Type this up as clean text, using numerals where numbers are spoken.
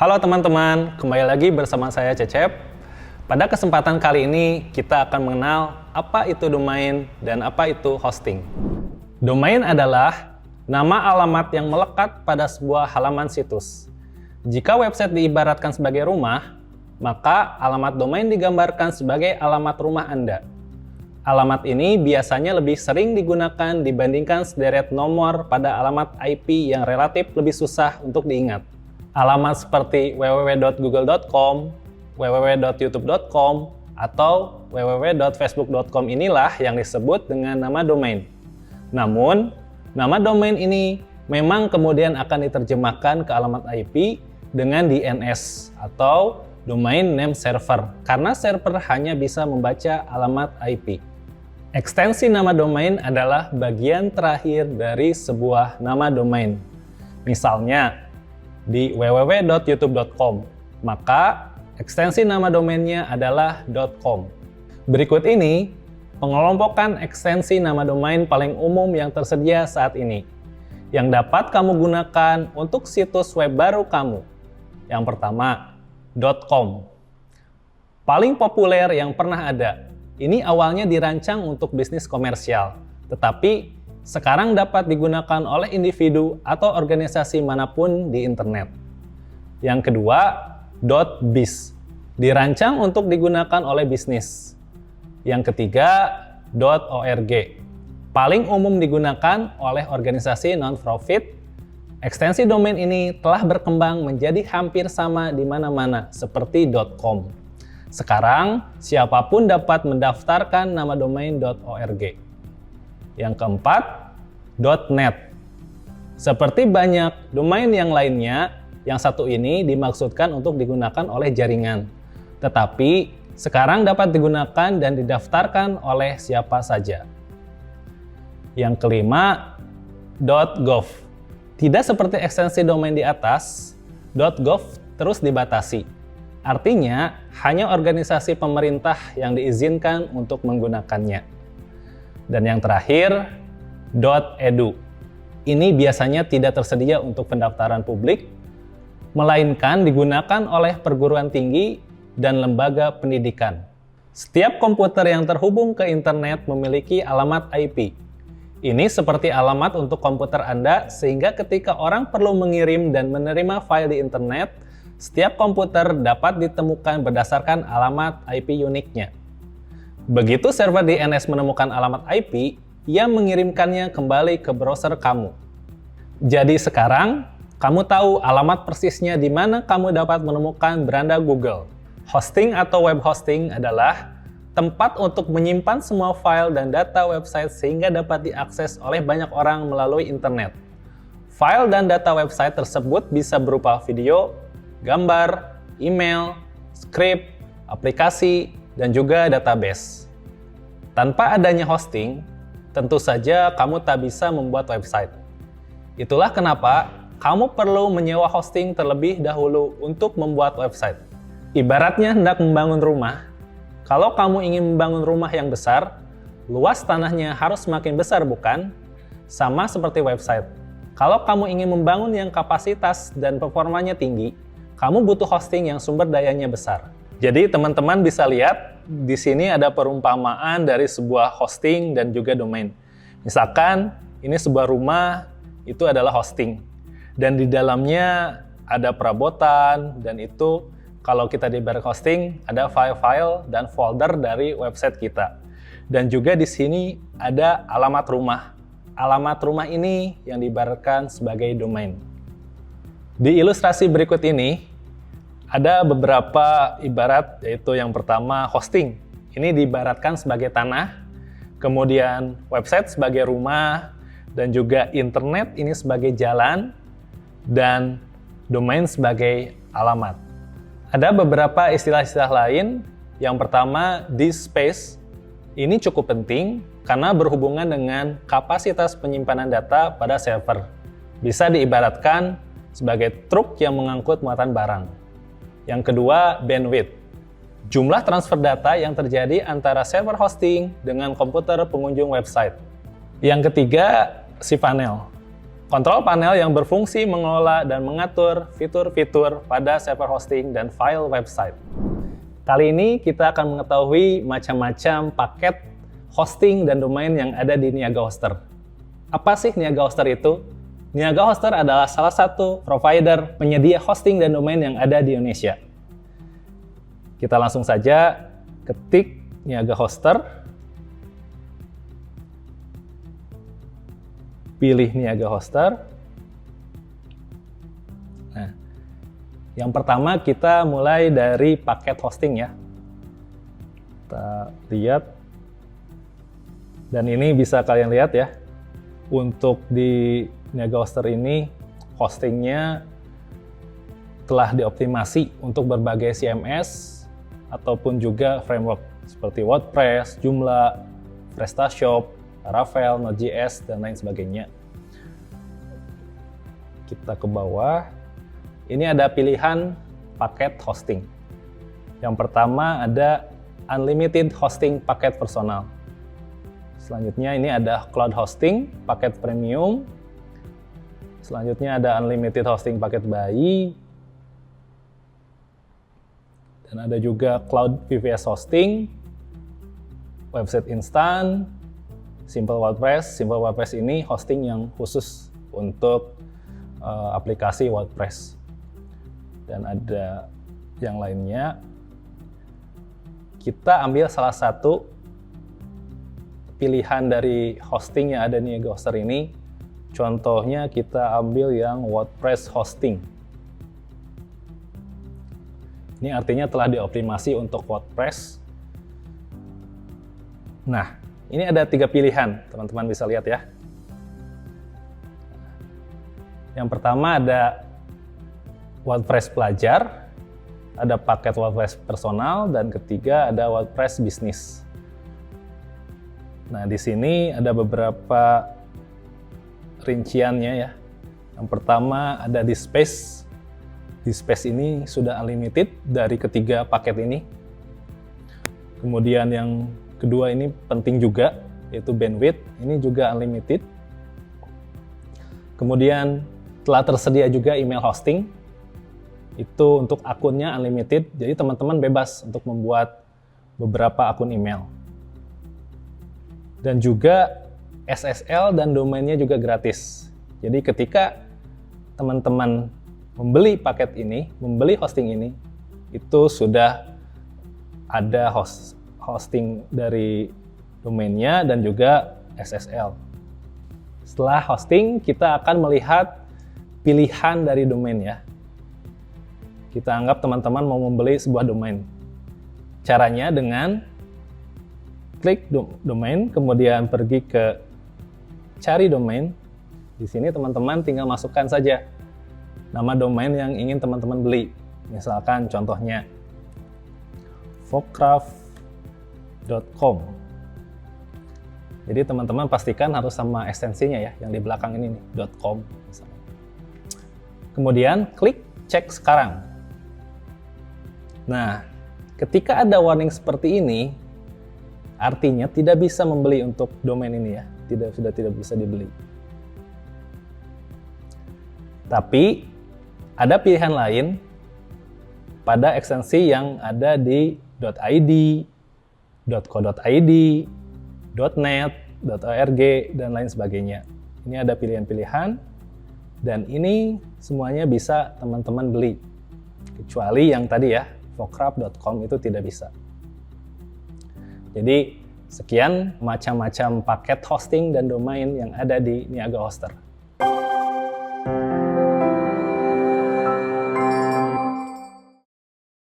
Halo teman-teman, kembali lagi bersama saya Cecep. Pada kesempatan kali ini kita akan mengenal apa itu domain dan apa itu hosting. Domain adalah nama alamat yang melekat pada sebuah halaman situs. Jika website diibaratkan sebagai rumah, maka alamat domain digambarkan sebagai alamat rumah Anda. Alamat ini biasanya lebih sering digunakan dibandingkan sederet nomor pada alamat IP yang relatif lebih susah untuk diingat. Alamat seperti www.google.com, www.youtube.com, atau www.facebook.com inilah yang disebut dengan nama domain. Namun, nama domain ini memang kemudian akan diterjemahkan ke alamat IP dengan DNS atau Domain Name Server, karena server hanya bisa membaca alamat IP. Ekstensi nama domain adalah bagian terakhir dari sebuah nama domain. Misalnya, di www.youtube.com, maka ekstensi nama domainnya adalah .com. Berikut ini pengelompokan ekstensi nama domain paling umum yang tersedia saat ini, yang dapat kamu gunakan untuk situs web baru kamu. Yang pertama, .com. Paling populer yang pernah ada. Ini awalnya dirancang untuk bisnis komersial, tetapi sekarang dapat digunakan oleh individu atau organisasi manapun di internet. Yang kedua, .biz. Dirancang untuk digunakan oleh bisnis. Yang ketiga, .org. Paling umum digunakan oleh organisasi non-profit. Ekstensi domain ini telah berkembang menjadi hampir sama di mana-mana, seperti .com. Sekarang, siapapun dapat mendaftarkan nama domain .org. Yang keempat, .net. Seperti banyak domain yang lainnya, yang satu ini dimaksudkan untuk digunakan oleh jaringan. Tetapi, sekarang dapat digunakan dan didaftarkan oleh siapa saja. Yang kelima, .gov. Tidak seperti ekstensi domain di atas, .gov terus dibatasi. Artinya, hanya organisasi pemerintah yang diizinkan untuk menggunakannya. Dan yang terakhir, .edu. Ini biasanya tidak tersedia untuk pendaftaran publik, melainkan digunakan oleh perguruan tinggi dan lembaga pendidikan. Setiap komputer yang terhubung ke internet memiliki alamat IP. Ini seperti alamat untuk komputer Anda, sehingga ketika orang perlu mengirim dan menerima file di internet, setiap komputer dapat ditemukan berdasarkan alamat IP uniknya. Begitu server DNS menemukan alamat IP, ia mengirimkannya kembali ke browser kamu. Jadi sekarang, kamu tahu alamat persisnya di mana kamu dapat menemukan beranda Google. Hosting atau web hosting adalah tempat untuk menyimpan semua file dan data website sehingga dapat diakses oleh banyak orang melalui internet. File dan data website tersebut bisa berupa video, gambar, email, script, aplikasi, dan juga database. Tanpa adanya hosting, tentu saja kamu tak bisa membuat website. Itulah kenapa kamu perlu menyewa hosting terlebih dahulu untuk membuat website. Ibaratnya hendak membangun rumah. Kalau kamu ingin membangun rumah yang besar, luas tanahnya harus semakin besar, bukan? Sama seperti website. Kalau kamu ingin membangun yang kapasitas dan performanya tinggi, kamu butuh hosting yang sumber dayanya besar. Jadi teman-teman bisa lihat di sini ada perumpamaan dari sebuah hosting dan juga domain. Misalkan ini sebuah rumah, itu adalah hosting. Dan di dalamnya ada perabotan, dan itu kalau kita di bareng hosting ada file-file dan folder dari website kita. Dan juga di sini ada alamat rumah. Alamat rumah ini yang diibaratkan sebagai domain. Di ilustrasi berikut ini, ada beberapa ibarat, yaitu yang pertama hosting. Ini diibaratkan sebagai tanah, kemudian website sebagai rumah, dan juga internet ini sebagai jalan, dan domain sebagai alamat. Ada beberapa istilah-istilah lain. Yang pertama, disk space. Ini cukup penting karena berhubungan dengan kapasitas penyimpanan data pada server. Bisa diibaratkan sebagai truk yang mengangkut muatan barang. Yang kedua, bandwidth. Jumlah transfer data yang terjadi antara server hosting dengan komputer pengunjung website. Yang ketiga, cPanel. Kontrol panel yang berfungsi mengelola dan mengatur fitur-fitur pada server hosting dan file website. Kali ini kita akan mengetahui macam-macam paket hosting dan domain yang ada di Niaga Hoster. Apa sih Niaga Hoster itu? Niaga Hoster adalah salah satu provider penyedia hosting dan domain yang ada di Indonesia. Kita langsung saja ketik Niaga Hoster. Pilih Niaga Hoster. Nah, yang pertama kita mulai dari paket hosting ya. Kita lihat. Dan ini bisa kalian lihat ya. Untuk di Niaga Hoster ini hostingnya telah dioptimasi untuk berbagai CMS ataupun juga framework seperti WordPress, Joomla, PrestaShop, Laravel, Node.js, dan lain sebagainya. Kita ke bawah. Ini ada pilihan paket hosting. Yang pertama ada Unlimited Hosting Paket Personal. Selanjutnya ini ada Cloud Hosting Paket Premium. Selanjutnya ada Unlimited Hosting Paket Bayi. Dan ada juga Cloud VPS Hosting, Website Instant, Simple WordPress. Simple WordPress ini hosting yang khusus untuk aplikasi WordPress. Dan ada yang lainnya. Kita ambil salah satu pilihan dari hosting yang ada di Niaga Hoster ini. Contohnya kita ambil yang WordPress hosting. Ini artinya telah dioptimasi untuk WordPress. Nah, ini ada 3 pilihan, teman-teman bisa lihat ya. Yang pertama ada WordPress pelajar, ada paket WordPress personal, dan ketiga ada WordPress bisnis. Nah, di sini ada beberapa rinciannya ya. Yang pertama ada Dspace. Dspace ini sudah unlimited dari ketiga paket ini. Kemudian yang kedua ini penting juga, yaitu bandwidth. Ini juga unlimited. Kemudian telah tersedia juga email hosting. Itu untuk akunnya unlimited. Jadi teman-teman bebas untuk membuat beberapa akun email. Dan juga SSL dan domainnya juga gratis. Jadi ketika teman-teman membeli paket ini, membeli hosting ini, itu sudah ada hosting dari domainnya dan juga SSL. Setelah hosting, kita akan melihat pilihan dari domain ya. Kita anggap teman-teman mau membeli sebuah domain. Caranya dengan klik domain, kemudian pergi ke cari domain. Di sini teman-teman tinggal masukkan saja nama domain yang ingin teman-teman beli. Misalkan contohnya vocraft.com. Jadi teman-teman pastikan harus sama ekstensinya ya, yang di belakang ini nih, .com misalnya. Kemudian klik cek sekarang. Nah, ketika ada warning seperti ini, artinya tidak bisa membeli untuk domain ini ya, sudah tidak bisa dibeli. Tapi ada pilihan lain pada ekstensi yang ada di .id, .co.id, .net, .org, dan lain sebagainya. Ini ada pilihan-pilihan, dan ini semuanya bisa teman-teman beli. Kecuali yang tadi ya, vocraft.com itu tidak bisa. Jadi, sekian macam-macam paket hosting dan domain yang ada di Niaga Hoster.